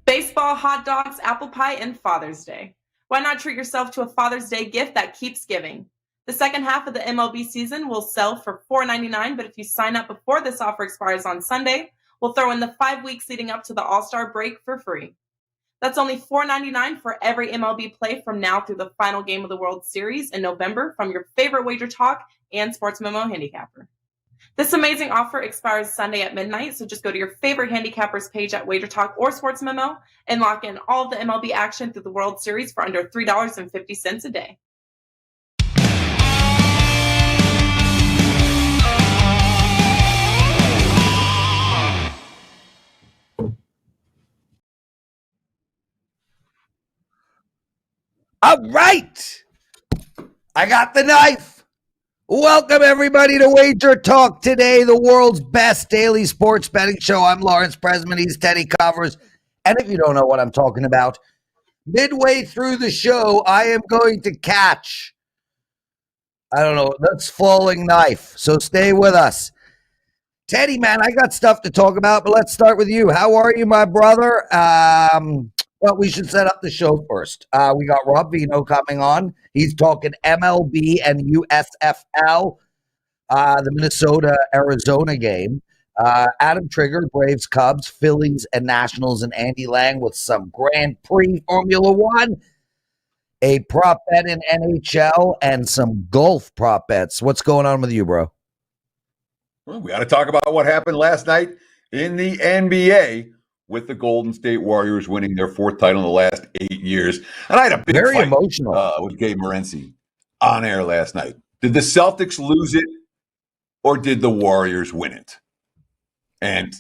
Baseball, hot dogs, apple pie, and Father's Day. Why not treat yourself to a Father's Day gift that keeps giving? The second half of the MLB season will sell for $4.99, but if you sign up before this offer expires on Sunday, we'll throw in the 5 weeks leading up to the All-Star break for free. That's only $4.99 for every MLB play from now through the final game of the World Series in November from your favorite WagerTalk and Sports Memo handicapper. This amazing offer expires Sunday at midnight, so just go to your favorite handicappers page at WagerTalk or Sports Memo and lock in all of the MLB action through the World Series for under $3.50 a day. All right. I got the knife. Welcome, everybody, to WagerTalk Today, the world's best daily sports betting show. I'm Lawrence Presman. He's Teddy Covers. And if you don't know what I'm talking about, midway through the show, I am going to catch, that's falling knife. So stay with us. Teddy, man, I got stuff to talk about, but let's start with you. How are you, my brother? Well, we should set up the show first. We got Rob Veno coming on. He's talking MLB and USFL, the Minnesota-Arizona game. Adam Trigger, Braves, Cubs, Phillies, and Nationals, and Andy Lang with some Grand Prix Formula One, a prop bet in NHL, and some golf prop bets. What's going on with you, bro? Well, we got to talk about what happened last night in the NBA with the Golden State Warriors winning their fourth title in the last 8 years. And I had a big Very fight emotional with Gabe Morency on air last night. Did the Celtics lose it or did the Warriors win it? And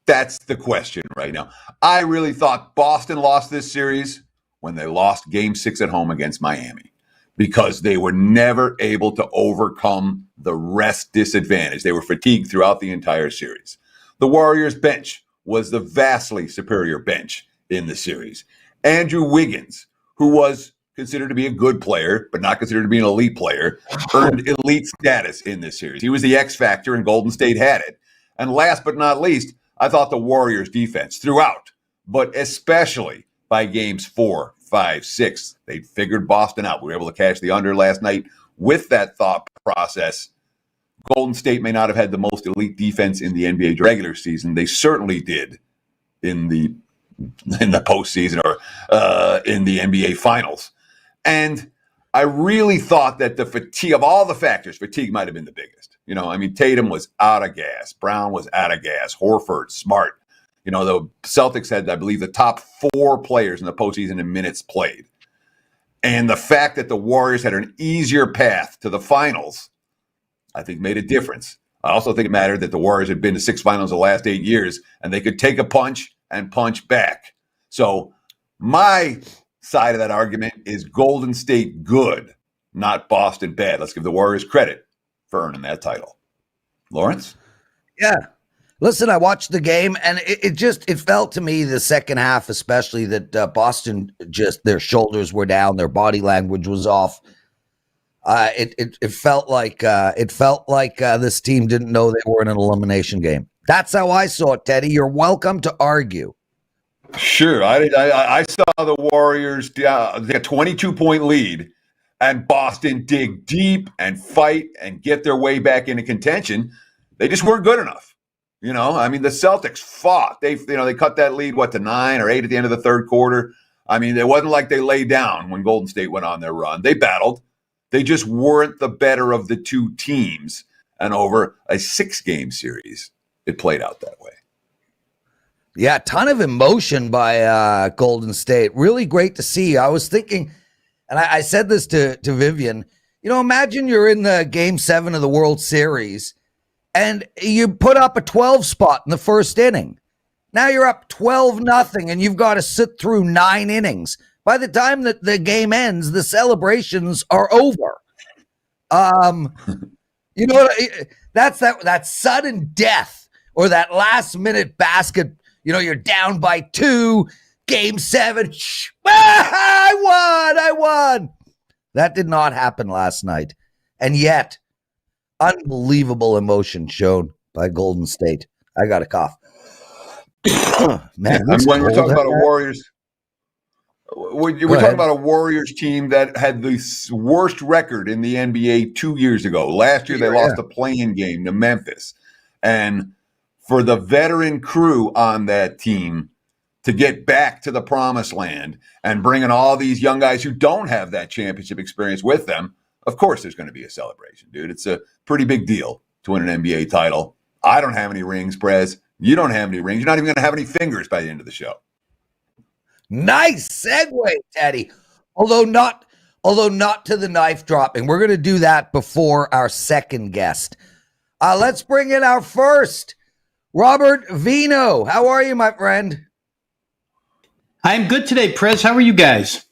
that's the question right now. I really thought Boston lost this series when they lost Game 6 at home against Miami because they were never able to overcome the rest disadvantage. They were fatigued throughout the entire series. The Warriors bench was the vastly superior bench in the series. Andrew Wiggins, who was considered to be a good player, but not considered to be an elite player, earned elite status in this series. He was the X factor, and Golden State had it. And last but not least, I thought the Warriors defense throughout, but especially by games 4, 5, 6, they figured Boston out. We were able to cash the under last night with that thought process. Golden State may not have had the most elite defense in the NBA regular season. They certainly did in the postseason or in the NBA finals. And I really thought that the fatigue of all the factors, fatigue might have been the biggest. Tatum was out of gas. Brown was out of gas. Horford, Smart. The Celtics had, I believe, the top 4 players in the postseason in minutes played. And the fact that the Warriors had an easier path to the finals, I think, made a difference. I also think it mattered that the Warriors had been to 6 finals the last 8 years, and they could take a punch and punch back. So my side of that argument is Golden State good, not Boston bad. Let's give the Warriors credit for earning that title. Lawrence? Yeah. Listen, I watched the game, and it felt to me the second half, especially, that Boston their shoulders were down, their body language was off. It felt like this team didn't know they were in an elimination game. That's how I saw it, Teddy. You're welcome to argue. Sure, I saw the Warriors get a 22-point lead, and Boston dig deep and fight and get their way back into contention. They just weren't good enough. The Celtics fought. They cut that lead to 9 or 8 at the end of the third quarter. It wasn't like they lay down when Golden State went on their run. They battled. They just weren't the better of the two teams. And over a 6-game series, it played out that way. Yeah, a ton of emotion by Golden State. Really great to see. I was thinking, and I said this to Vivian, imagine you're in the Game 7 of the World Series, and you put up a 12 spot in the first inning. Now you're up 12-0, and you've got to sit through 9 innings. By the time that the game ends, the celebrations are over. That's that sudden death or that last minute basket. You're down by 2, Game 7. I won. That did not happen last night. And yet, unbelievable emotion shown by Golden State. I got a cough. Man, And when we're talking about a that. Warriors, we're talking about a Warriors team that had the worst record in the NBA 2 years ago. Last year, they lost a play-in game to Memphis. And for the veteran crew on that team to get back to the promised land and bringing all these young guys who don't have that championship experience with them, of course there's going to be a celebration, dude. It's a pretty big deal to win an NBA title. I don't have any rings, Prez. You don't have any rings. You're not even going to have any fingers by the end of the show. Nice segue, Teddy. Although not to the knife dropping. We're going to do that before our second guest. Let's bring in our first, Robert Veno. How are you, my friend? I'm good today, Prez. How are you guys?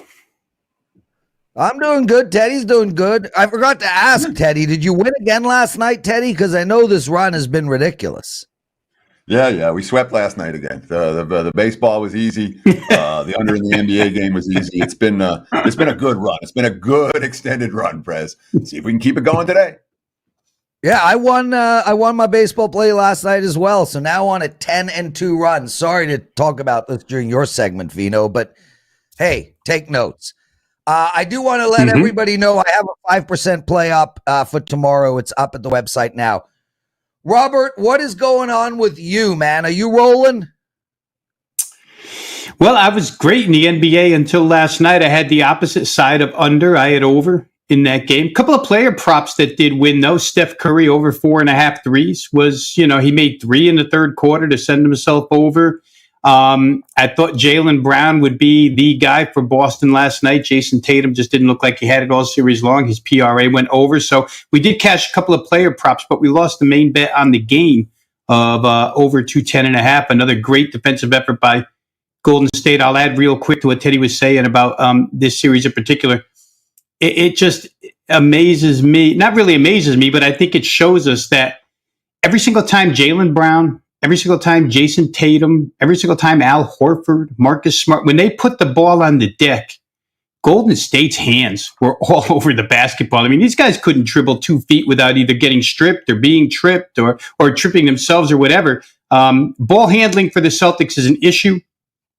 I'm doing good. Teddy's doing good. I forgot to ask, Teddy, did you win again last night, Teddy? Because I know this run has been ridiculous. Yeah. We swept last night again. The baseball was easy. The under in the NBA game was easy. It's been a good run. It's been a good extended run, Prez. See if we can keep it going today. Yeah, I won my baseball play last night as well. So now on a 10-2 run. Sorry to talk about this during your segment, Veno, but hey, take notes. I do want to let everybody know I have a 5% play up for tomorrow. It's up at the website now. Robert, what is going on with you, man? Are you rolling? Well, I was great in the NBA until last night. I had the opposite side of under. I had over in that game. A couple of player props that did win, though. Steph Curry over 4.5 threes was, he made 3 in the third quarter to send himself over. I thought Jaylen Brown would be the guy for Boston last night. Jason Tatum just didn't look like he had it all series long. His PRA went over. So we did cash a couple of player props, but we lost the main bet on the game of over 210.5. Another great defensive effort by Golden State. I'll add real quick to what Teddy was saying about this series in particular. It just amazes me. Not really amazes me, but I think it shows us that every single time Jaylen Brown, every single time Jason Tatum, every single time Al Horford, Marcus Smart, when they put the ball on the deck, Golden State's hands were all over the basketball. I mean, these guys couldn't dribble 2 feet without either getting stripped or being tripped or tripping themselves or whatever. Ball handling for the Celtics is an issue,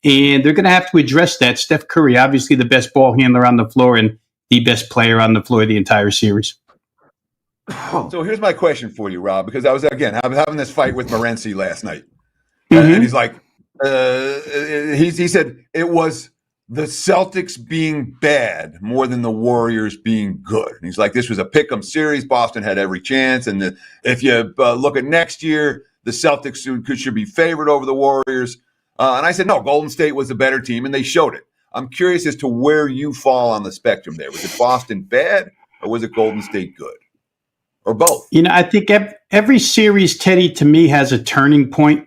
and they're going to have to address that. Steph Curry, obviously the best ball handler on the floor and the best player on the floor the entire series. So here's my question for you, Rob, because I was having this fight with Morency last night, and he's like, he said it was the Celtics being bad more than the Warriors being good. And he's like, this was a pick'em series. Boston had every chance, and if you look at next year, the Celtics should be favored over the Warriors. And I said, no, Golden State was a better team, and they showed it. I'm curious as to where you fall on the spectrum there. Was it Boston bad, or was it Golden State good? Or both? I think every series, Teddy, to me, has a turning point.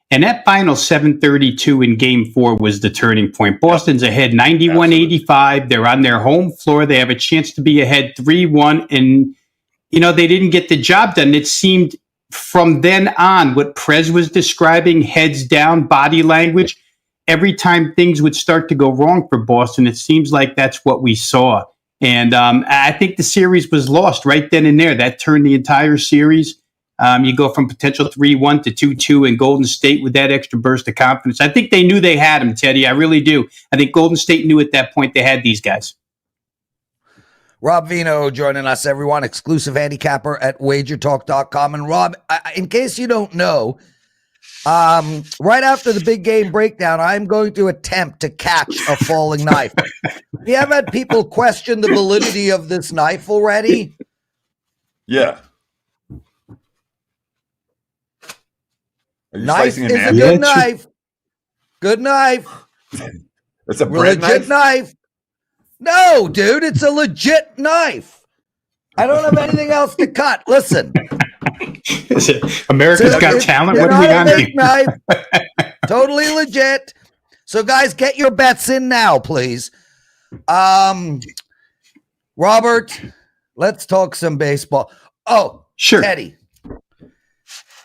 And that final 7:32 in Game 4 was the turning point. Boston's ahead 91-85. They're on their home floor. They have a chance to be ahead 3-1. And, they didn't get the job done. It seemed from then on, what Prez was describing, heads down, body language, every time things would start to go wrong for Boston, it seems like that's what we saw. And I think the series was lost right then and there. That turned the entire series. You go from potential 3-1 to 2-2 in Golden State with that extra burst of confidence. I think they knew they had him, Teddy. I really do. I think Golden State knew at that point they had these guys. Rob Veno joining us, everyone. Exclusive handicapper at WagerTalk.com. And Rob, in case you don't know, right after the big game breakdown, I'm going to attempt to catch a falling knife. We have had people question the validity of this knife already. Yeah. Knife is a good knife. Good knife. It's a bread legit knife. No, dude, it's a legit knife. I don't have anything else to cut. Listen. Is it America's Got Talent? What are we on here? Knife. Totally legit. So, guys, get your bets in now, please. Robert, let's talk some baseball. Oh, sure. Teddy.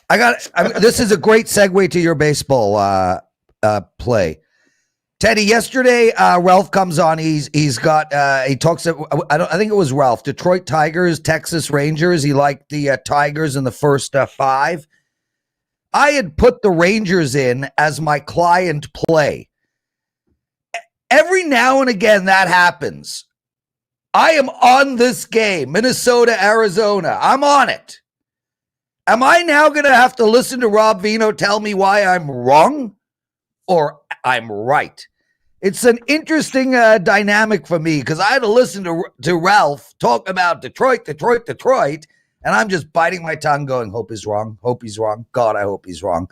This is a great segue to your baseball play. Teddy, yesterday, Ralph comes on. He talks. I think it was Ralph. Detroit Tigers, Texas Rangers. He liked the Tigers in the first 5. I had put the Rangers in as my client play. Every now and again that happens. I am on this game, Minnesota, Arizona. I'm on it. Am I now going to have to listen to Rob Veno tell me why I'm wrong or I'm right? It's an interesting dynamic for me because I had to listen to Ralph talk about Detroit, and I'm just biting my tongue going, hope he's wrong, hope he's wrong. God, I hope he's wrong.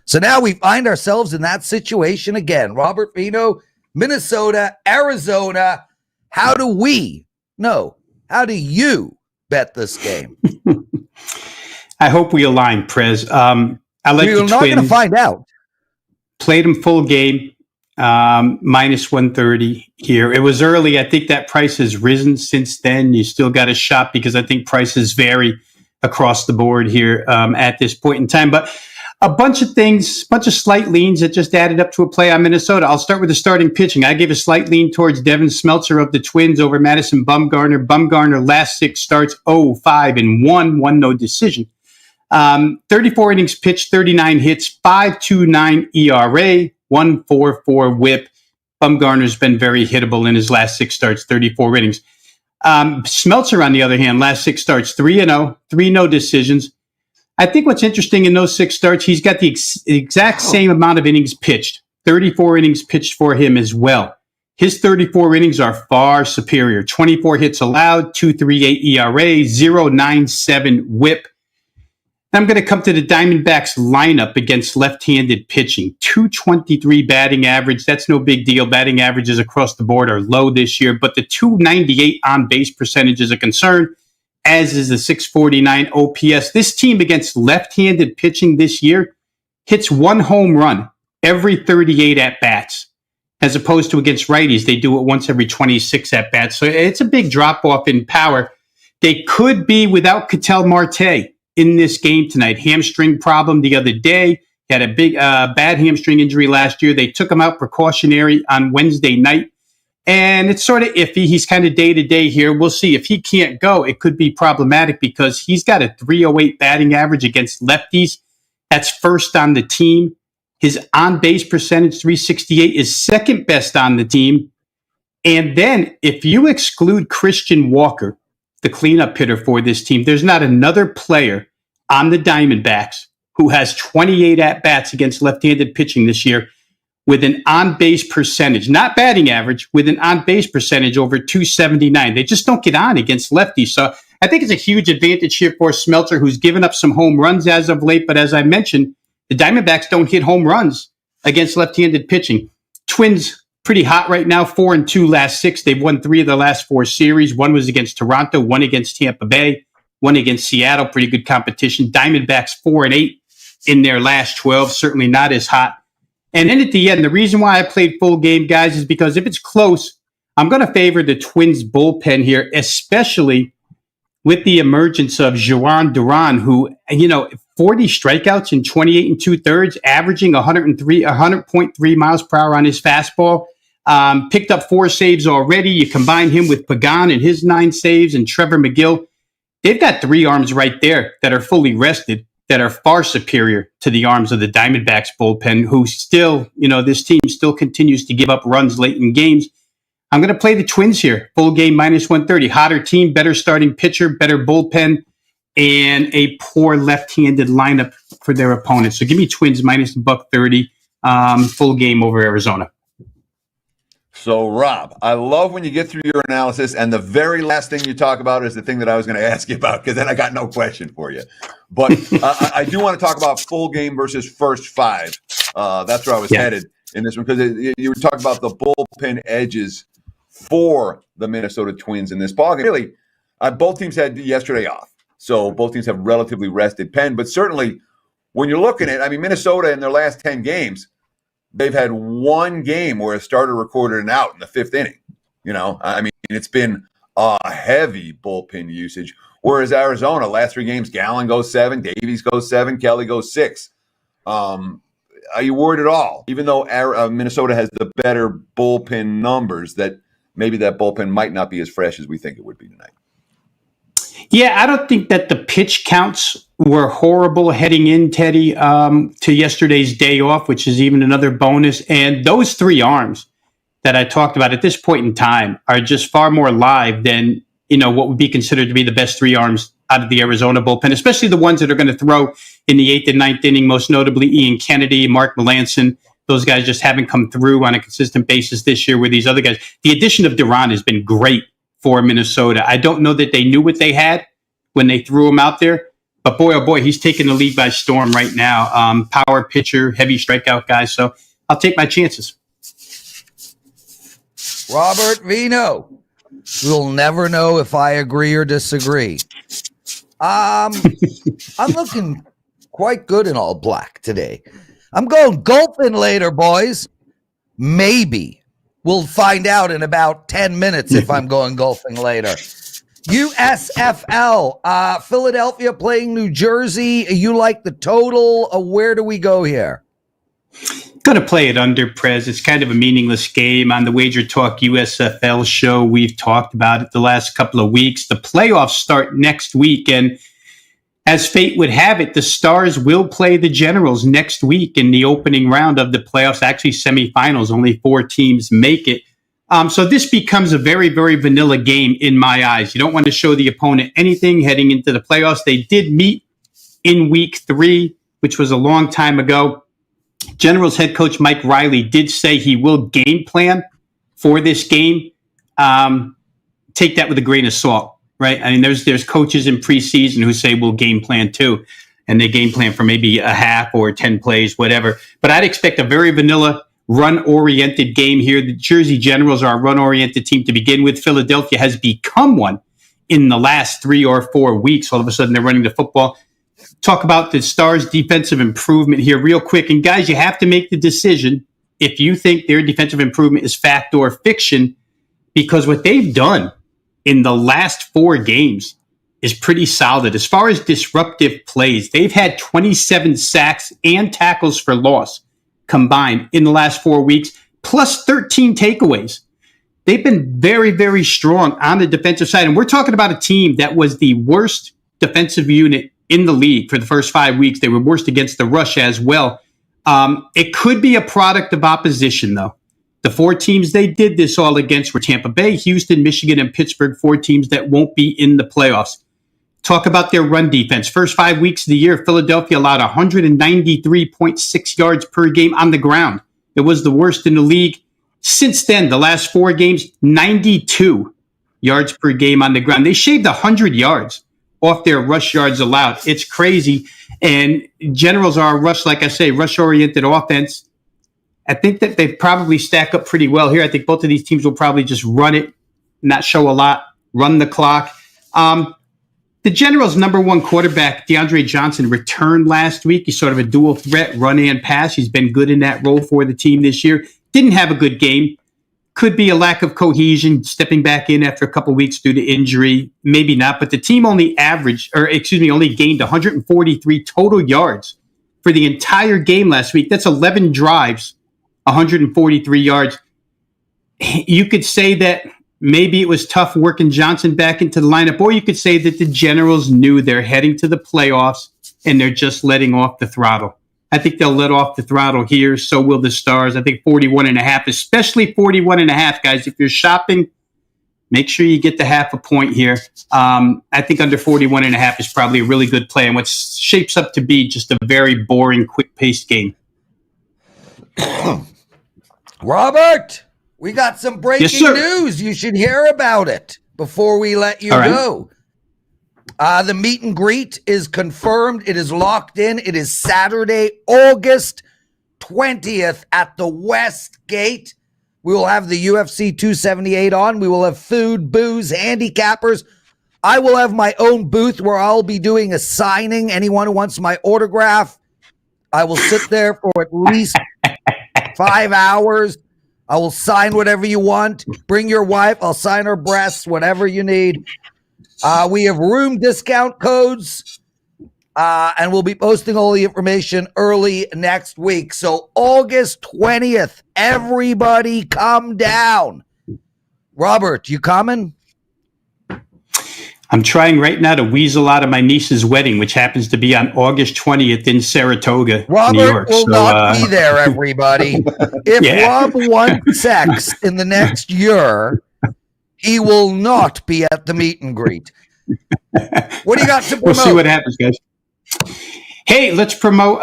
So now we find ourselves in that situation again. Robert Veno, Minnesota, Arizona. How do you bet this game? I hope we align, Prez. I like We're the not going to Twins. find out. Played them full game, minus 130 here. It was early. I think that price has risen since then. You still got a shot because I think prices vary across the board here at this point in time. But a bunch of things, bunch of slight leans that just added up to a play on Minnesota. I'll start with the starting pitching. I gave a slight lean towards Devin Smeltzer of the Twins over Madison Bumgarner. Bumgarner last 6 starts, 0-5-1, no decision. 34 innings pitched, 39 hits, 5.29 ERA, 1.44 WHIP. Bumgarner's been very hittable in his last 6 starts, 34 innings. Smeltzer, on the other hand, last 6 starts, 3-0, 3 no decisions. I think what's interesting in those 6 starts, he's got the exact same amount of innings pitched, 34 innings pitched for him as well. His 34 innings are far superior. 24 hits allowed, 2.38 ERA, 0.97 WHIP. I'm going to come to the Diamondbacks lineup against left-handed pitching. 223 batting average. That's no big deal. Batting averages across the board are low this year, but the 298 on-base percentage is a concern, as is the 649 OPS. This team against left-handed pitching this year hits 1 home run every 38 at-bats, as opposed to against righties. They do it once every 26 at-bats. So it's a big drop-off in power. They could be without Ketel Marte in this game tonight. Hamstring problem the other day. He had a big, bad hamstring injury last year. They took him out precautionary on Wednesday night. And it's sort of iffy. He's kind of day-to-day here. We'll see. If he can't go, it could be problematic because he's got a 308 batting average against lefties. That's first on the team. His on-base percentage, 368, is second best on the team. And then if you exclude Christian Walker, the cleanup hitter for this team, there's not another player on the Diamondbacks who has 28 at-bats against left-handed pitching this year with an on-base percentage, not batting average, with an on-base percentage over 279. They just don't get on against lefties. So I think it's a huge advantage here for Smeltzer, who's given up some home runs as of late. But as I mentioned, the Diamondbacks don't hit home runs against left-handed pitching. Twins pretty hot right now, 4-2 last 6. They've won 3 of the last 4 series. 1 was against Toronto, 1 against Tampa Bay, 1 against Seattle. Pretty good competition. Diamondbacks 4-8 in their last 12. Certainly not as hot. And then at the end, the reason why I played full game, guys, is because if it's close, I'm going to favor the Twins bullpen here, especially with the emergence of Juan Duran, who, 40 strikeouts in 28 2/3, averaging 100.3 miles per hour on his fastball. Picked up 4 saves already. You combine him with Pagan and his 9 saves and Trevor McGill. They've got 3 arms right there that are fully rested, that are far superior to the arms of the Diamondbacks bullpen, who still, this team still continues to give up runs late in games. I'm going to play the Twins here. Full game minus 130. Hotter team, better starting pitcher, better bullpen, and a poor left-handed lineup for their opponents. So give me Twins minus $130, full game over Arizona. So, Rob, I love when you get through your analysis, and the very last thing you talk about is the thing that I was going to ask you about, because then I got no question for you. But I do want to talk about full game versus first 5. That's where I was headed in this one, because you were talking about the bullpen edges for the Minnesota Twins in this ballgame. Really, both teams had yesterday off, so both teams have relatively rested pen. But certainly, when you're looking at, Minnesota in their last 10 games, they've had 1 game where a starter recorded an out in the 5th inning. It's been a heavy bullpen usage. Whereas Arizona, last 3 games, Gallen goes 7, Davies goes 7, Kelly goes 6. Are you worried at all? Even though Minnesota has the better bullpen numbers, that maybe that bullpen might not be as fresh as we think it would be tonight. Yeah, I don't think that the pitch counts were horrible heading in, Teddy, to yesterday's day off, which is even another bonus. And those three arms that I talked about at this point in time are just far more live than, what would be considered to be the best three arms out of the Arizona bullpen, especially the ones that are going to throw in the 8th and 9th inning, most notably Ian Kennedy, Mark Melanson. Those guys just haven't come through on a consistent basis this year with these other guys. The addition of Duran has been great for Minnesota. I don't know that they knew what they had when they threw him out there, but boy, oh boy, he's taking the league by storm right now. Power pitcher, heavy strikeout guy. So I'll take my chances. Robert Veno. We'll never know if I agree or disagree. I'm looking quite good in all black today. I'm going golfing later, boys. Maybe. We'll find out in about 10 minutes if I'm going golfing later. USFL, Philadelphia playing New Jersey. You like the total? Where do we go here? Going to play it under, Prez. It's kind of a meaningless game. On the WagerTalk USFL show, we've talked about it the last couple of weeks. The playoffs start next week, and as fate would have it, the Stars will play the Generals next week in the opening round of the playoffs, actually semifinals. Only 4 teams make it. So this becomes a very, very vanilla game in my eyes. You don't want to show the opponent anything heading into the playoffs. They did meet in week 3, which was a long time ago. Generals head coach Mike Riley did say he will game plan for this game. Take that with a grain of salt, right? I mean, there's coaches in preseason who say we'll game plan too, and they game plan for maybe a half or 10 plays, whatever. But I'd expect a very vanilla, run-oriented game here. The Jersey Generals are a run-oriented team to begin with. Philadelphia has become one in the last 3 or 4 weeks. All of a sudden, they're running the football. Talk about the Stars' defensive improvement here real quick. And guys, you have to make the decision if you think their defensive improvement is fact or fiction, because what they've done in the last 4 games is pretty solid. As far as disruptive plays, they've had 27 sacks and tackles for loss combined in the last 4 weeks, plus 13 takeaways. They've been very, very strong on the defensive side. And we're talking about a team that was the worst defensive unit in the league for the first 5 weeks. They were worst against the rush as well. It could be a product of opposition, though. The 4 teams they did this all against were Tampa Bay, Houston, Michigan, and Pittsburgh, 4 teams that won't be in the playoffs. Talk about their run defense. First 5 weeks of the year, Philadelphia allowed 193.6 yards per game on the ground. It was the worst in the league. Since then, the last 4 games, 92 yards per game on the ground. They shaved 100 yards off their rush yards allowed. It's crazy. And Generals are a rush, like I say, rush-oriented offense. I think that they probably stack up pretty well here. I think both of these teams will probably just run it, not show a lot, run the clock. The Generals' number 1 quarterback, DeAndre Johnson, returned last week. He's sort of a dual threat, run and pass. He's been good in that role for the team this year. Didn't have a good game. Could be a lack of cohesion, stepping back in after a couple weeks due to injury. Maybe not, but the team only gained 143 total yards for the entire game last week. That's 11 drives, 143 yards. You could say that maybe it was tough working Johnson back into the lineup, or you could say that the Generals knew they're heading to the playoffs and they're just letting off the throttle. I think they'll let off the throttle here. So will the Stars. I think 41.5, especially 41.5, guys. If you're shopping, make sure you get the half a point here. I think under 41.5 is probably a really good play, and what shapes up to be just a very boring, quick-paced game. Robert, we got some breaking news. You should hear about it before we let you go. The meet and greet is confirmed. It is locked in. It is Saturday, August 20th at the West Gate. We will have the UFC 278 on. We will have food, booze, handicappers. I will have my own booth where I'll be doing a signing. Anyone who wants my autograph, I will sit there for at least 5 hours. I will sign whatever you want. Bring your wife. I'll sign her breasts, whatever you need. We have room discount codes, and we'll be posting all the information early next week. So August 20th, everybody come down. Robert, you coming? I'm trying right now to weasel out of my niece's wedding, which happens to be on August 20th in Saratoga, Robert New York. will not be there, everybody. If Rob wants sex in the next year, he will not be at the meet and greet. What do you got to promote? We'll see what happens, guys. Hey, let's promote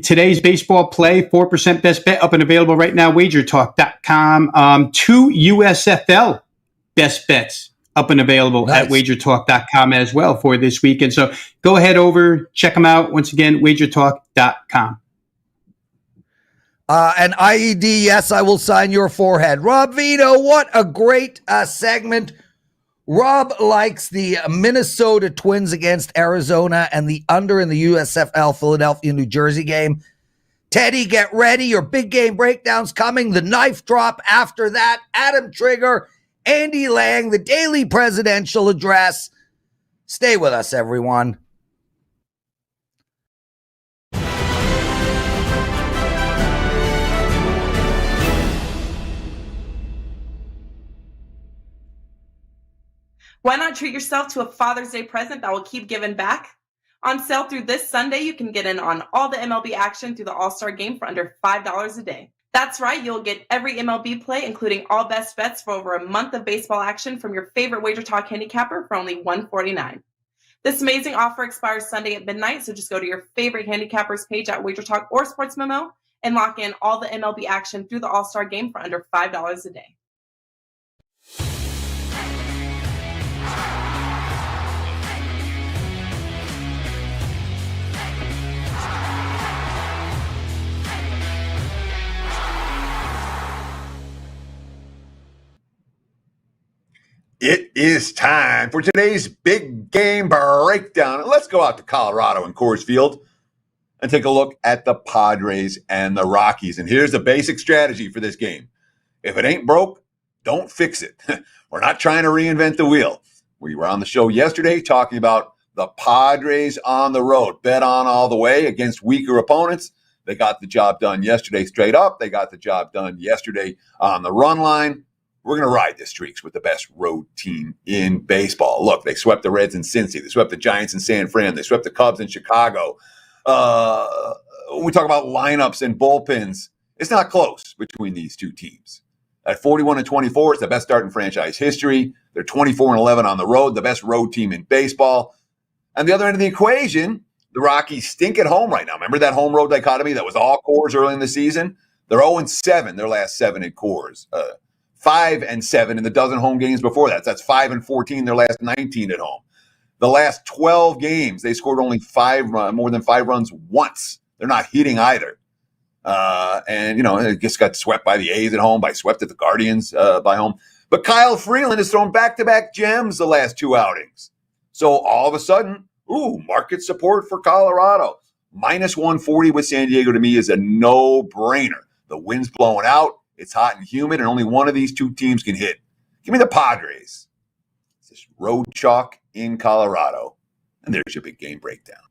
today's baseball play. 4% best bet up and available right now. WagerTalk.com. 2 USFL best bets up and available at WagerTalk.com as well for this weekend. So go ahead over, check them out. Once again, WagerTalk.com. And IED, yes, I will sign your forehead. Rob Veno, what a great segment. Rob likes the Minnesota Twins against Arizona and the under in the USFL Philadelphia, New Jersey game. Teddy, get ready. Your big game breakdown's coming. The knife drop after that. Adam Trigger, Andy Lang, the daily presidential address. Stay with us, everyone. Why not treat yourself to a Father's Day present that will keep giving back? On sale through this Sunday, you can get in on all the MLB action through the All-Star Game for under $5 a day. That's right, you'll get every MLB play, including all best bets for over a month of baseball action from your favorite WagerTalk handicapper for only $149. This amazing offer expires Sunday at midnight, so just go to your favorite handicappers page at WagerTalk or Sports Memo and lock in all the MLB action through the All-Star Game for under $5 a day. It is time for today's big game breakdown. Let's go out to Colorado and Coors Field and take a look at the Padres and the Rockies. And here's the basic strategy for this game. If it ain't broke, don't fix it. We're not trying to reinvent the wheel. We were on the show yesterday talking about the Padres on the road. Bet on all the way against weaker opponents. They got the job done yesterday straight up. They got the job done yesterday on the run line. We're going to ride the streaks with the best road team in baseball. Look, they swept the Reds in Cincy. They swept the Giants in San Fran. They swept the Cubs in Chicago. When we talk about lineups and bullpens, it's not close between these two teams. At 41-24, it's the best start in franchise history. They're 24-11 on the road, the best road team in baseball. On the other end of the equation, the Rockies stink at home right now. Remember that home road dichotomy that was all Coors early in the season? They're 0-7, their last 7 at Coors. 5-7 in the dozen home games before that. That's 5-14, their last 19 at home. The last 12 games, they scored only more than 5 runs once. They're not hitting either. It just got swept by the A's at home, swept at the Guardians by home. But Kyle Freeland has thrown back-to-back gems the last 2 outings. So all of a sudden, market support for Colorado. -140 with San Diego to me is a no-brainer. The wind's blowing out. It's hot and humid, and only one of these two teams can hit. Give me the Padres. It's this road chalk in Colorado. And there's your big game breakdown.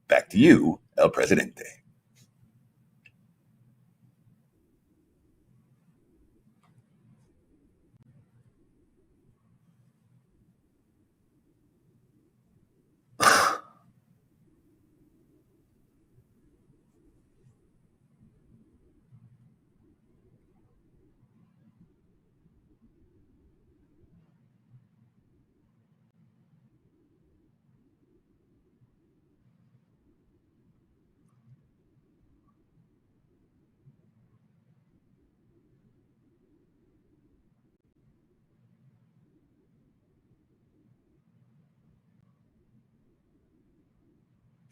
Back to you, El Presidente.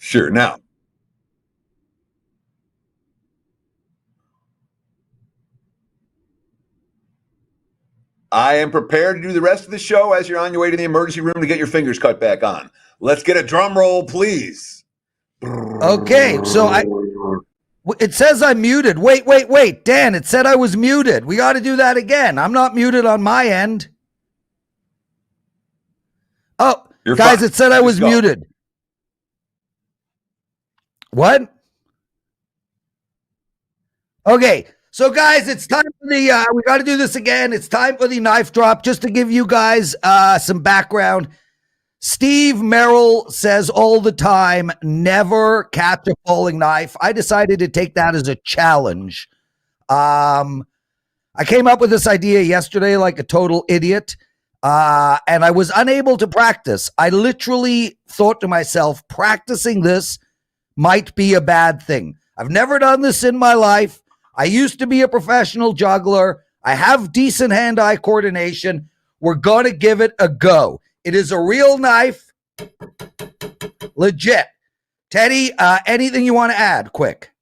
Sure. Now, I am prepared to do the rest of the show as you're on your way to the emergency room to get your fingers cut back on. Let's get a drum roll, please. Okay, so it says I'm muted. Wait. Dan, it said I was muted. We got to do that again. I'm not muted on my end. Oh, You're guys, fine. it said I was muted. What? Okay, so guys, it's time for the, we got to do this again. It's time for the knife drop. Just to give you guys some background. Steve Merrill says all the time, never catch a falling knife. I decided to take that as a challenge. I came up with this idea yesterday like a total idiot, and I was unable to practice. I literally thought to myself, practicing this might be a bad thing. I've never done this in my life. I used to be a professional juggler. I have decent hand-eye coordination. We're going to give it a go. It is a real knife. Legit. Teddy, anything you want to add? Quick.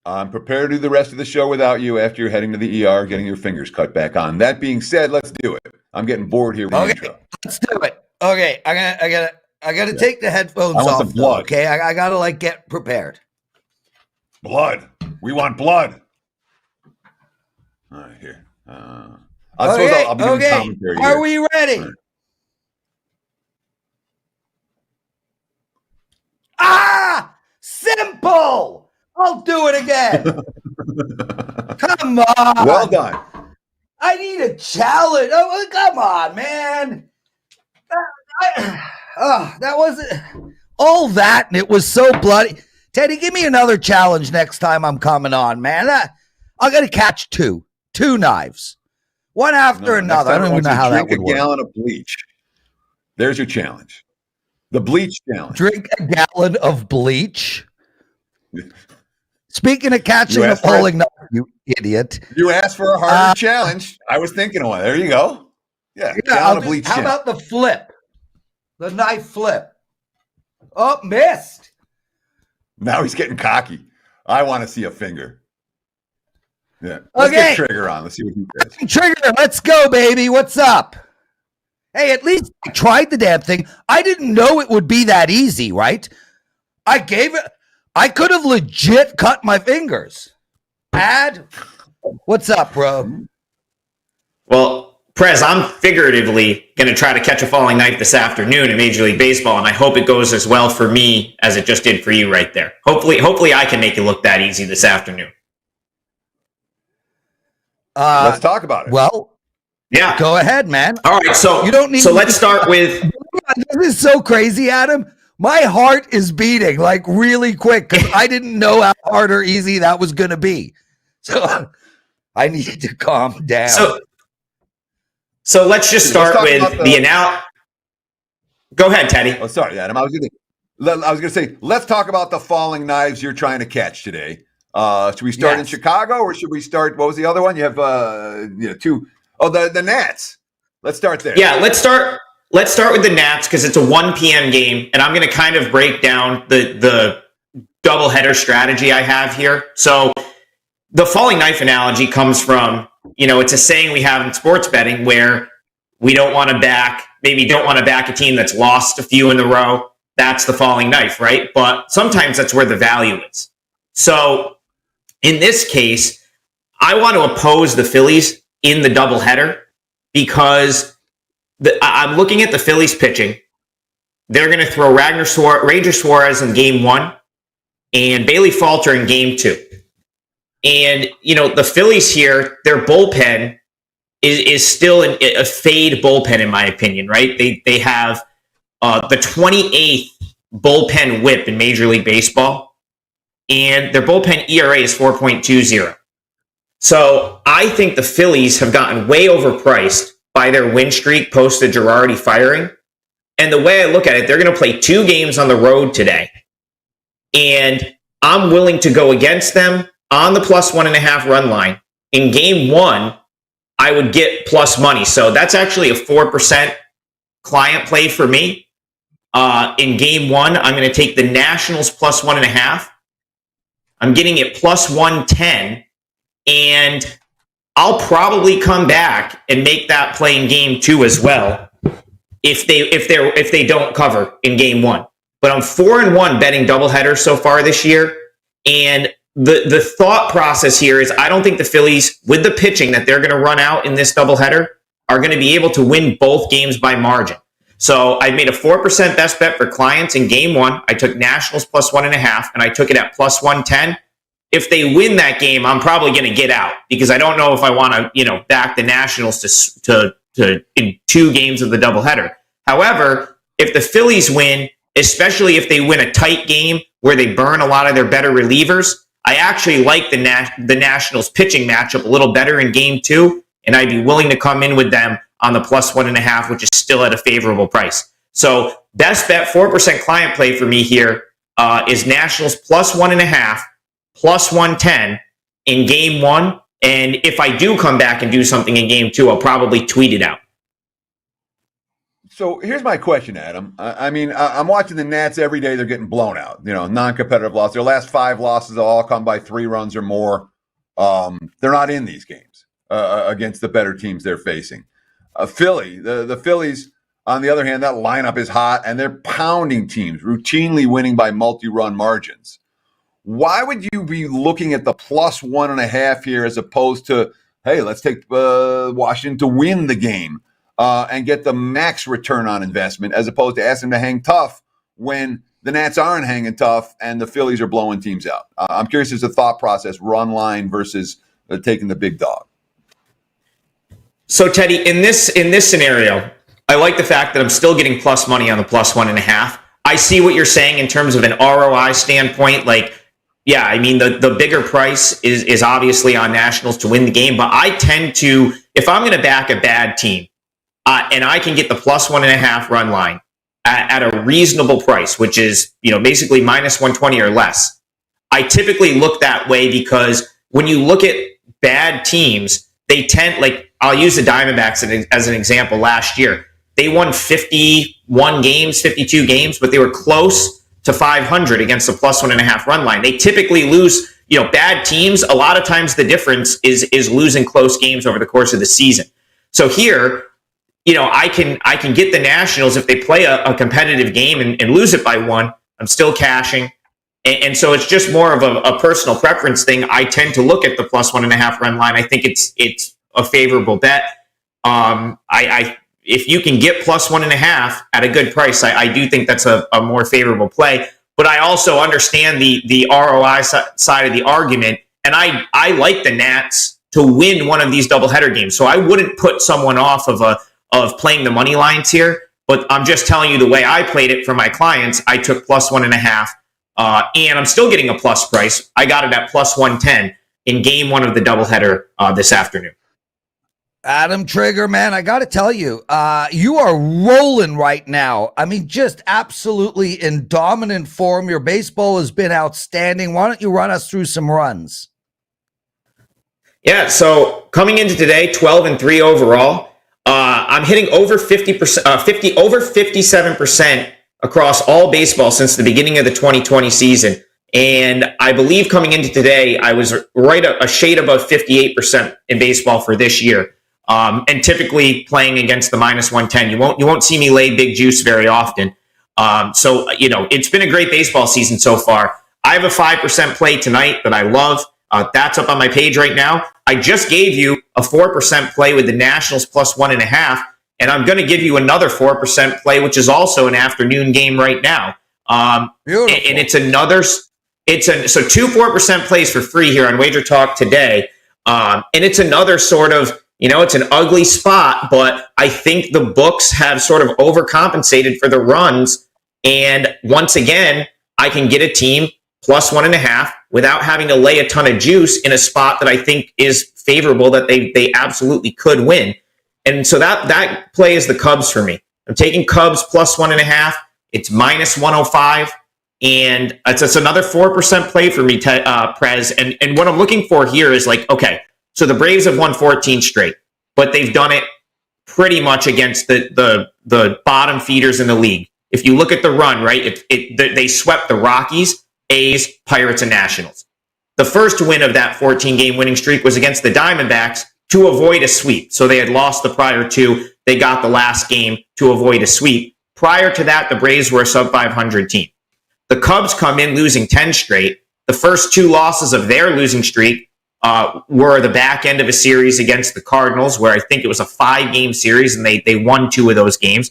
I'm prepared to do the rest of the show without you after you're heading to the ER, getting your fingers cut back on. That being said, let's do it. I'm getting bored here with the intro. Let's do it. Okay, I gotta take the headphones off. The blood. Okay, I gotta get prepared. Blood. We want blood. All right, here. I'll be doing commentary here. Are we ready? Right. Simple. I'll do it again. Come on. Well done. I need a challenge. Oh, come on, man. That wasn't all that, and it was so bloody. Teddy, give me another challenge next time I'm coming on, man. I got to catch two knives, one after another. I don't even know how that would work. Drink a gallon of bleach. There's your challenge. The bleach challenge. Drink a gallon of bleach. Speaking of catching a falling knife, you idiot. You asked for a harder challenge. I was thinking of one. There you go. Yeah, gallon of bleach. How about the flip? The knife flip. Oh, missed. Now he's getting cocky. I want to see a finger. Yeah. Let's get Trigger on. Let's see what he does. Trigger, let's go, baby. What's up? Hey, at least I tried the damn thing. I didn't know it would be that easy, right? I could have legit cut my fingers. What's up, bro? Well, Prez, I'm figuratively going to try to catch a falling knife this afternoon in Major League Baseball, and I hope it goes as well for me as it just did for you right there. Hopefully I can make it look that easy this afternoon. Let's talk about it. Well, yeah. Go ahead, man. All right, so you don't need so let's start with... This is so crazy, Adam. My heart is beating like really quick because I didn't know how hard or easy that was going to be. So I need to calm down. So let's just start with the analogy. Go ahead, Teddy. Oh, sorry, Adam. I was going to say, let's talk about the falling knives you're trying to catch today. Should we start in Chicago or should we start? What was the other one? You have two. Oh, the Nats. Let's start there. Yeah, let's start with the Nats because it's a 1 p.m. game, and I'm going to kind of break down the doubleheader strategy I have here. So the falling knife analogy comes from, it's a saying we have in sports betting where we don't want to back a team that's lost a few in a row. That's the falling knife, right? But sometimes that's where the value is. So in this case, I want to oppose the Phillies in the doubleheader because I'm looking at the Phillies pitching. They're going to throw Ranger Suarez in game 1 and Bailey Falter in game 2. And, the Phillies here, their bullpen is still a fade bullpen, in my opinion, right? They have the 28th bullpen whip in Major League Baseball, and their bullpen ERA is 4.20. So I think the Phillies have gotten way overpriced by their win streak post the Girardi firing. And the way I look at it, they're going to play 2 games on the road today. And I'm willing to go against them on the plus 1.5 run line. In game 1, I would get plus money. So that's actually a 4% client play for me. In game 1, I'm going to take the Nationals plus 1.5. I'm getting it plus 110. And I'll probably come back and make that play in game 2 as well if they don't cover in game 1. But I'm 4-1 betting doubleheaders so far this year, and the thought process here is I don't think the Phillies, with the pitching that they're going to run out in this doubleheader, are going to be able to win both games by margin. So I made a 4% best bet for clients in game 1. I took Nationals plus 1.5, and I took it at plus 110. If they win that game, I'm probably going to get out because I don't know if I want to, back the Nationals to in 2 games of the doubleheader. However, if the Phillies win, especially if they win a tight game where they burn a lot of their better relievers, I actually like the Nationals pitching matchup a little better in game 2, and I'd be willing to come in with them on the plus 1.5, which is still at a favorable price. So best bet 4% client play for me here is Nationals plus 1.5, plus 110 in game 1. And if I do come back and do something in game 2, I'll probably tweet it out. So here's my question, Adam. I mean, I'm watching the Nats every day. They're getting blown out. Non-competitive loss. Their last 5 losses have all come by 3 runs or more. They're not in these games against the better teams they're facing. Philly, the Phillies, on the other hand, that lineup is hot, and they're pounding teams, routinely winning by multi-run margins. Why would you be looking at the plus 1.5 here as opposed to, hey, let's take Washington to win the game? And get the max return on investment as opposed to asking them to hang tough when the Nats aren't hanging tough and the Phillies are blowing teams out. I'm curious as a thought process, run line versus taking the big dog. So, Teddy, in this scenario, I like the fact that I'm still getting plus money on the plus 1.5. I see what you're saying in terms of an ROI standpoint. Like, yeah, I mean, the bigger price is obviously on Nationals to win the game, but I tend to, if I'm going to back a bad team, and I can get the plus 1.5 run line at a reasonable price, which is, basically minus 120 or less. I typically look that way because when you look at bad teams, they tend, like, I'll use the Diamondbacks as an example last year. They won 51 games, 52 games, but they were close to 500 against the plus 1.5 run line. They typically lose, bad teams. A lot of times the difference is losing close games over the course of the season. So here, I can get the Nationals if they play a competitive game and lose it by 1. I'm still cashing. And so it's just more of a personal preference thing. I tend to look at the plus 1.5 run line. I think it's a favorable bet. If you can get plus 1.5 at a good price, I do think that's a more favorable play. But I also understand the ROI side of the argument. And I like the Nats to win one of these doubleheader games. So I wouldn't put someone off of playing the money lines here, but I'm just telling you the way I played it for my clients. I took plus 1.5, and I'm still getting a plus price. I got it at plus 110 in game 1 of the doubleheader this afternoon. Adam Trigger, man, I got to tell you, you are rolling right now. I mean, just absolutely in dominant form. Your baseball has been outstanding. Why don't you run us through some runs? Yeah, so coming into today, 12-3 overall. I'm hitting over 50%, over 57% across all baseball since the beginning of the 2020 season. And I believe coming into today, I was right a shade above 58% in baseball for this year. And typically playing against the minus 110, you won't see me lay big juice very often. So it's been a great baseball season so far. I have a 5% play tonight that I love. That's up on my page right now. I just gave you a 4% play with the Nationals plus 1.5, and I'm going to give you another 4% play, which is also an afternoon game right now. And it's so 2 4% plays for free here on WagerTalk today. And it's another sort of, it's an ugly spot, but I think the books have sort of overcompensated for the runs. And once again, I can get a team plus 1.5 without having to lay a ton of juice in a spot that I think is favorable, that they absolutely could win. And so that play is the Cubs for me. I'm taking Cubs plus 1.5. It's minus 105. And it's another 4% play for me, Prez. And what I'm looking for here is like, okay, so the Braves have won 14 straight, but they've done it pretty much against the bottom feeders in the league. If you look at the run, right, they swept the Rockies, A's, Pirates, and Nationals. The first win of that 14-game winning streak was against the Diamondbacks to avoid a sweep. So they had lost the prior 2. They got the last game to avoid a sweep. Prior to that, the Braves were a sub-500 team. The Cubs come in losing 10 straight. The first 2 losses of their losing streak were the back end of a series against the Cardinals, where I think it was a 5-game series, and they won 2 of those games.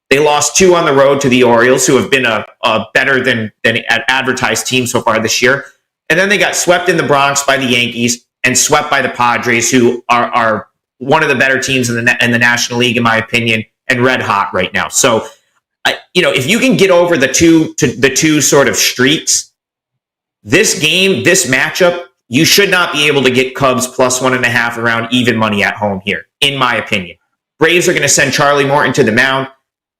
They lost 2 on the road to the Orioles, who have been a better than advertised team so far this year. And then they got swept in the Bronx by the Yankees and swept by the Padres, who are one of the better teams in the National League, in my opinion, and red hot right now. So if you can get over the two sort of streaks, this matchup, you should not be able to get Cubs plus 1.5 around even money at home here, in my opinion. Braves are going to send Charlie Morton to the mound.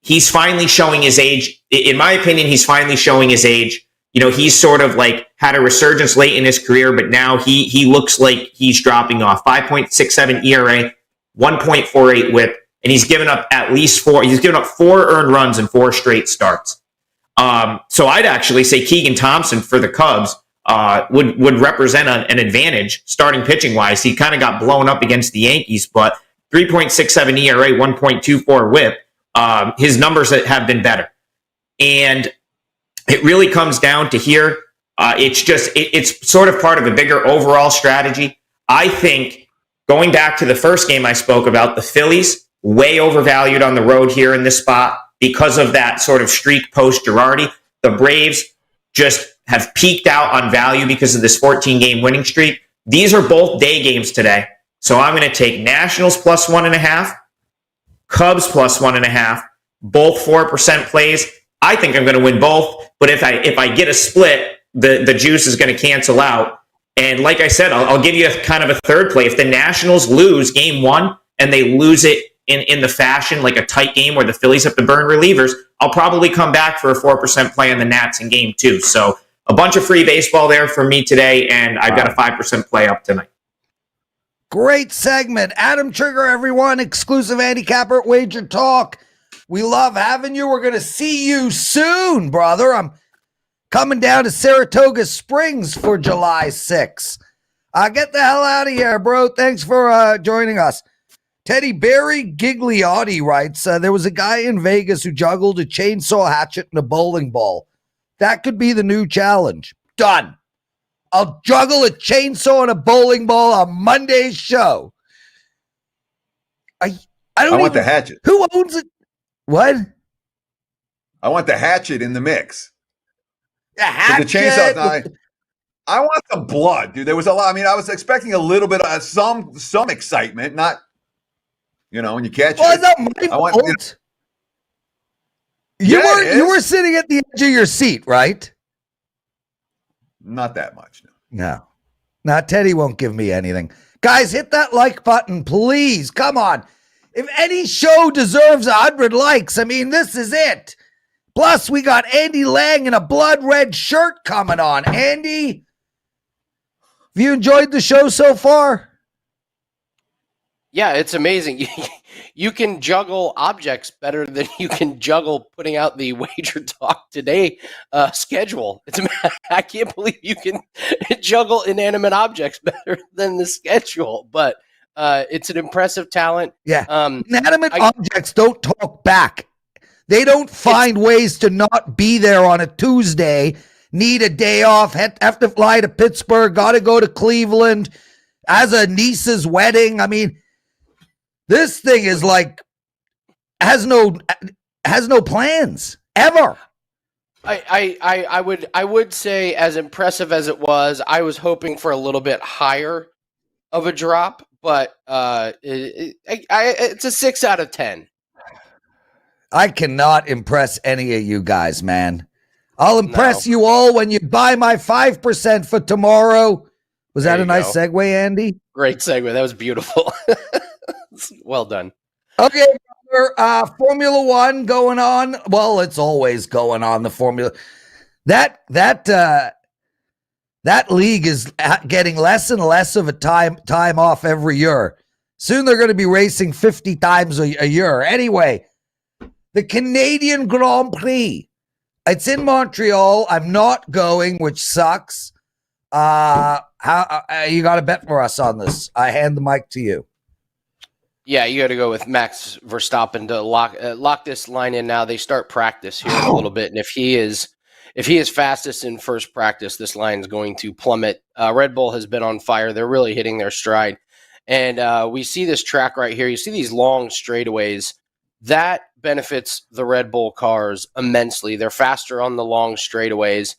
He's finally showing his age. In my opinion, he's finally showing his age. He's sort of like had a resurgence late in his career, but now he looks like he's dropping off. 5.67 ERA, 1.48 WHIP, and he's given up He's given up 4 earned runs in 4 straight starts. So I'd actually say Keegan Thompson for the Cubs would represent an advantage starting pitching wise. He kind of got blown up against the Yankees, but 3.67 ERA, 1.24 WHIP. His numbers have been better. And it really comes down to here. It's sort of part of a bigger overall strategy. I think going back to the first game I spoke about, the Phillies way overvalued on the road here in this spot because of that sort of streak post Girardi. The Braves just have peaked out on value because of this 14-game winning streak. These are both day games today. So I'm going to take Nationals plus 1.5, Cubs plus 1.5, both 4% plays. I think I'm going to win both, but if I get a split, the juice is going to cancel out. And like I said, I'll give you kind of a third play. If the Nationals lose game 1 and they lose it in the fashion like a tight game where the Phillies have to burn relievers, I'll probably come back for a 4% play on the Nats in game 2. So a bunch of free baseball there for me today, and I've got a 5% play up tonight. Great segment. Adam Trigger, everyone. Exclusive handicapper at WagerTalk. We love having you. We're going to see you soon, brother. I'm coming down to Saratoga Springs for July 6th. Get the hell out of here, bro. Thanks for joining us. Teddy Barry Gigliotti writes, there was a guy in Vegas who juggled a chainsaw hatchet and a bowling ball. That could be the new challenge. Done. I'll juggle a chainsaw and a bowling ball on Monday's show. I want the hatchet. Who owns it? What? I want the hatchet in the mix. The hatchet. The chainsaw. I want the blood, dude. There was a lot. I mean, I was expecting a little bit of some excitement, not, when you catch it. Not my fault. You were sitting at the edge of your seat, right? Not that much. No. Now, Teddy won't give me anything. Guys, hit that like button, please. Come on. If any show deserves 100 likes, this is it. Plus, we got Andy Lang in a blood red shirt coming on. Andy, have you enjoyed the show so far? Yeah, it's amazing. You can juggle objects better than you can juggle putting out the WagerTalk Today schedule. I can't believe you can juggle inanimate objects better than the schedule, but it's an impressive talent. Yeah, inanimate objects don't talk back. They don't find ways to not be there on a Tuesday, need a day off, have to fly to Pittsburgh, got to go to Cleveland, as a niece's wedding. This thing is like has no plans ever. I would say, as impressive as it was, I was hoping for a little bit higher of a drop, but it's a 6 out of 10. I cannot impress any of you guys, man. I'll impress you all when you buy my 5% for tomorrow. Was that a nice segue, Andy? Great segue. That was beautiful. Well done. Okay, brother, Formula One going on. Well, it's always going on, the Formula. That league is getting less and less of a time off every year. Soon they're going to be racing 50 times a year. Anyway, the Canadian Grand Prix. It's in Montreal. I'm not going, which sucks. How you got a bet for us on this? I hand the mic to you. Yeah, you got to go with Max Verstappen to lock this line in now. They start practice here in a little bit, and if he is fastest in first practice, this line is going to plummet. Red Bull has been on fire. They're really hitting their stride, and we see this track right here. You see these long straightaways. That benefits the Red Bull cars immensely. They're faster on the long straightaways.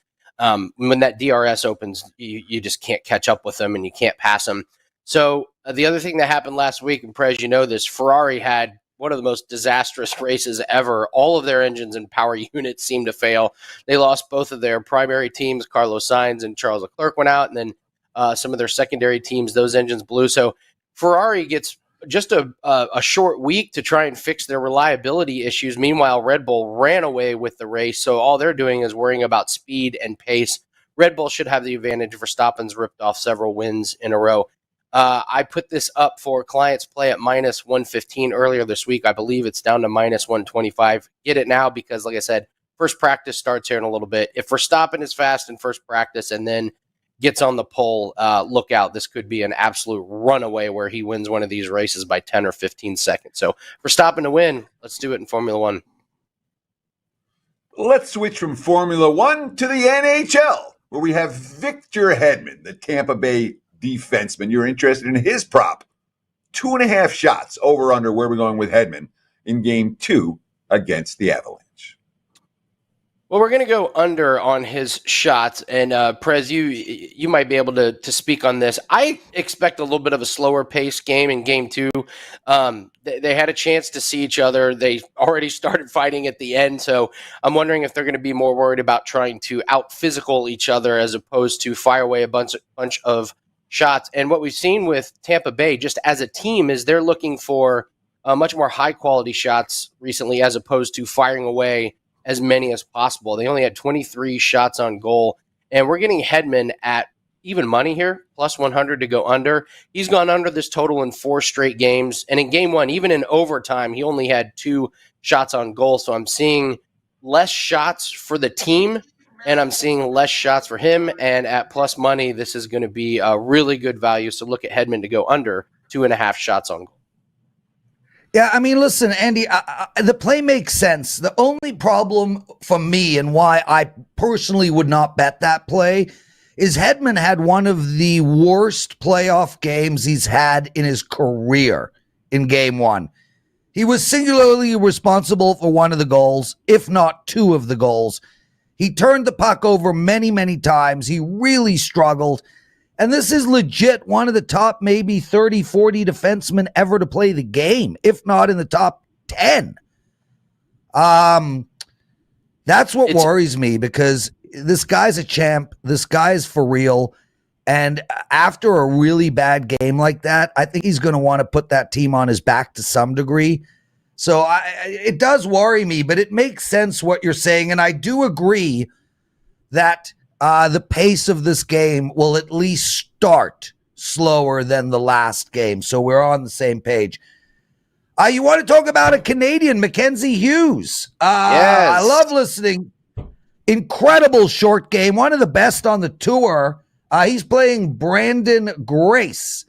When that DRS opens, you just can't catch up with them, and you can't pass them. So the other thing that happened last week, and Prez, you know this, Ferrari had one of the most disastrous races ever. All of their engines and power units seem to fail. They lost both of their primary teams. Carlos Sainz and Charles Leclerc went out, and then some of their secondary teams, those engines blew. So Ferrari gets just a short week to try and fix their reliability issues. Meanwhile, Red Bull ran away with the race, so all they're doing is worrying about speed and pace. Red Bull should have the advantage. Verstappen's ripped off several wins in a row. I put this up for clients play at minus 115 earlier this week. I believe it's down to minus 125. Get it now because, like I said, first practice starts here in a little bit. If Verstappen is fast in first practice and then gets on the pole, look out. This could be an absolute runaway where he wins one of these races by 10 or 15 seconds. So Verstappen to win. Let's do it in Formula One. Let's switch from Formula One to the NHL, where we have Victor Hedman, the Tampa Bay defenseman. You're interested in his prop. 2.5 shots over under where we're going with Hedman in game 2 against the Avalanche. Well, we're going to go under on his shots, and Prez, you might be able to speak on this. I expect a little bit of a slower pace game in Game 2. They had a chance to see each other. They already started fighting at the end, so I'm wondering if they're going to be more worried about trying to out-physical each other as opposed to fire away a bunch of shots. And what we've seen with Tampa Bay, just as a team, is they're looking for much more high-quality shots recently as opposed to firing away as many as possible. They only had 23 shots on goal, and we're getting Hedman at even money here, plus 100 to go under. He's gone under this total in 4 straight games, and in game 1, even in overtime, he only had 2 shots on goal, so I'm seeing less shots for the team, and I'm seeing less shots for him, and at plus money, this is going to be a really good value, so look at Hedman to go under 2.5 shots on goal. Yeah, I mean, listen, Andy, the play makes sense. The only problem for me and why I personally would not bet that play is Hedman had one of the worst playoff games he's had in his career in game 1. He was singularly responsible for one of the goals, if not 2 of the goals. He turned the puck over many, many times. He really struggled. And this is legit one of the top maybe 30, 40 defensemen ever to play the game, if not in the top 10. That's what worries me because this guy's a champ. This guy's for real. And after a really bad game like that, I think he's going to want to put that team on his back to some degree. So it does worry me, but it makes sense what you're saying. And I do agree that the pace of this game will at least start slower than the last game. So we're on the same page. You want to talk about a Canadian, Mackenzie Hughes. Yes. I love listening. Incredible short game. One of the best on the tour. He's playing Brandon Grace.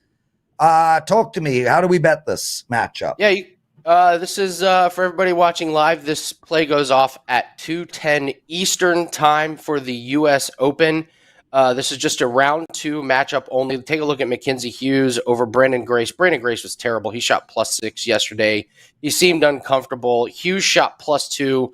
Talk to me. How do we bet this matchup? Yeah, this is for everybody watching live. This play goes off at 2:10 Eastern time for the U.S. Open. This is just a round 2 matchup only. Take a look at Mackenzie Hughes over Brandon Grace. Brandon Grace was terrible. He shot +6 yesterday. He seemed uncomfortable. Hughes shot +2.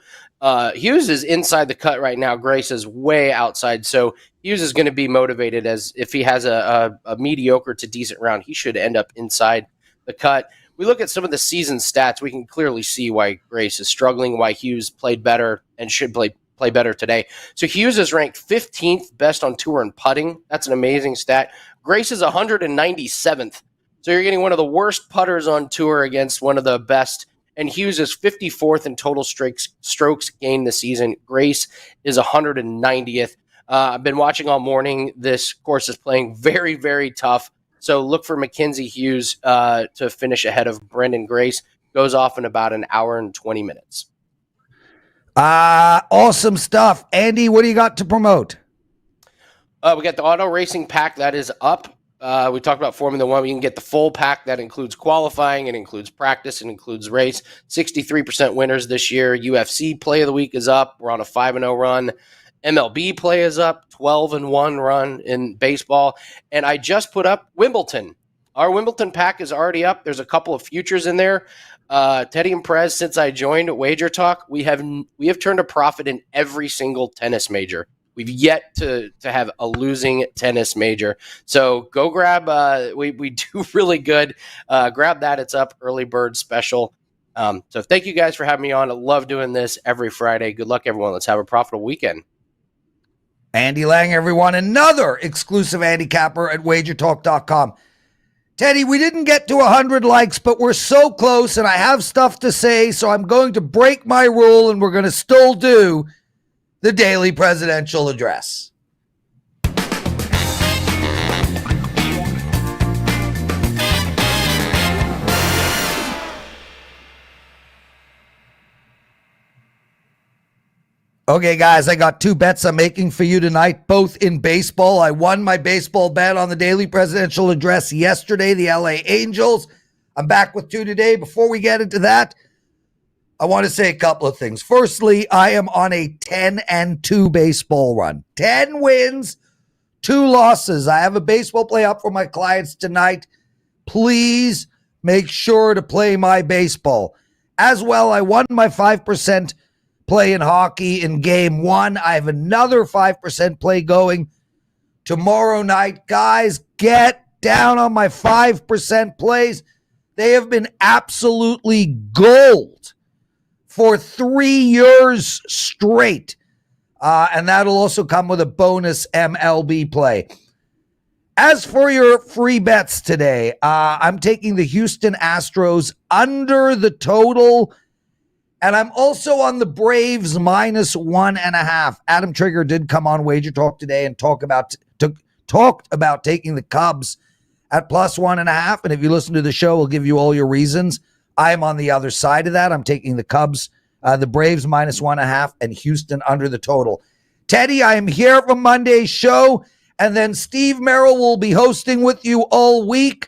Hughes is inside the cut right now. Grace is way outside. So Hughes is going to be motivated as if he has a mediocre to decent round, he should end up inside the cut. We look at some of the season stats, we can clearly see why Grace is struggling, why Hughes played better and should play better today. So Hughes is ranked 15th best on tour in putting. That's an amazing stat. Grace is 197th. So you're getting one of the worst putters on tour against one of the best. And Hughes is 54th in total strokes gained this season. Grace is 190th. I've been watching all morning. This course is playing very, very tough. So look for Mackenzie Hughes to finish ahead of Brandon Grace. Goes off in about an hour and 20 minutes. Awesome stuff. Andy, what do you got to promote? We got the auto racing pack that is up. We talked about Formula One. We can get the full pack that includes qualifying, it includes practice, it includes race. 63% winners this year. UFC play of the week is up. We're on a 5-0 run. MLB play is up, 12-1 run in baseball. And I just put up Wimbledon. Our Wimbledon pack is already up. There's a couple of futures in there. Teddy and Prez, since I joined WagerTalk, we have turned a profit in every single tennis major. We've yet to have a losing tennis major. So go grab, we do really good. Grab that. It's up, early bird special. So thank you guys for having me on. I love doing this every Friday. Good luck, everyone. Let's have a profitable weekend. Andy Lang, everyone, another exclusive handicapper at WagerTalk.com. Teddy, we didn't get to 100 likes, but we're so close, and I have stuff to say, so I'm going to break my rule, and we're going to still do the daily presidential address. Okay, guys, I got 2 bets I'm making for you tonight, both in baseball. I won my baseball bet on the daily presidential address yesterday, the LA Angels. I'm back with 2 today. Before we get into that, I want to say a couple of things. Firstly, I am on a 10-2 baseball run. 10 wins, 2 losses. I have a baseball play up for my clients tonight. Please make sure to play my baseball. As well, I won my 5% play in hockey in game 1. I have another 5% play going tomorrow night. Guys, get down on my 5% plays. They have been absolutely gold for 3 years straight. And that'll also come with a bonus MLB play. As for your free bets today, I'm taking the Houston Astros under the total. And I'm also on the Braves minus 1.5. Adam Trigger did come on Wager Talk today and talked about taking the Cubs at plus 1.5. And if you listen to the show, we'll give you all your reasons. I'm on the other side of that. I'm taking the Cubs, the Braves minus 1.5, and Houston under the total. Teddy, I am here for Monday's show, and then Steve Merrill will be hosting with you all week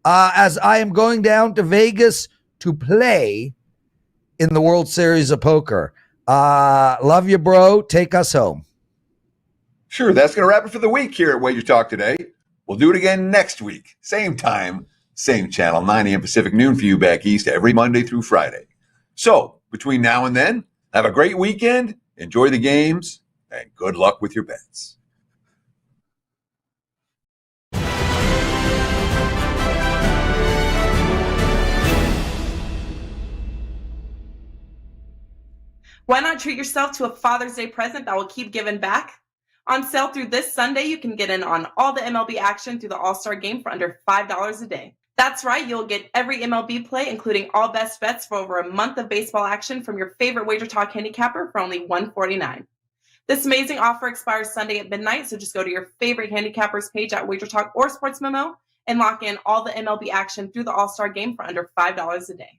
as I am going down to Vegas to play in the World Series of Poker. Love you, bro. Take us home. Sure, that's going to wrap it for the week here at Wager Talk Today. We'll do it again next week. Same time, same channel, 9 a.m. Pacific, noon for you back east, every Monday through Friday. So, between now and then, have a great weekend, enjoy the games, and good luck with your bets. Why not treat yourself to a Father's Day present that will keep giving back? On sale through this Sunday, you can get in on all the MLB action through the All-Star Game for under $5 a day. That's right, you'll get every MLB play, including all best bets for over a month of baseball action from your favorite Wager Talk handicapper for only $149. This amazing offer expires Sunday at midnight, so just go to your favorite handicappers page at Wager Talk or Sports Memo and lock in all the MLB action through the All-Star Game for under $5 a day.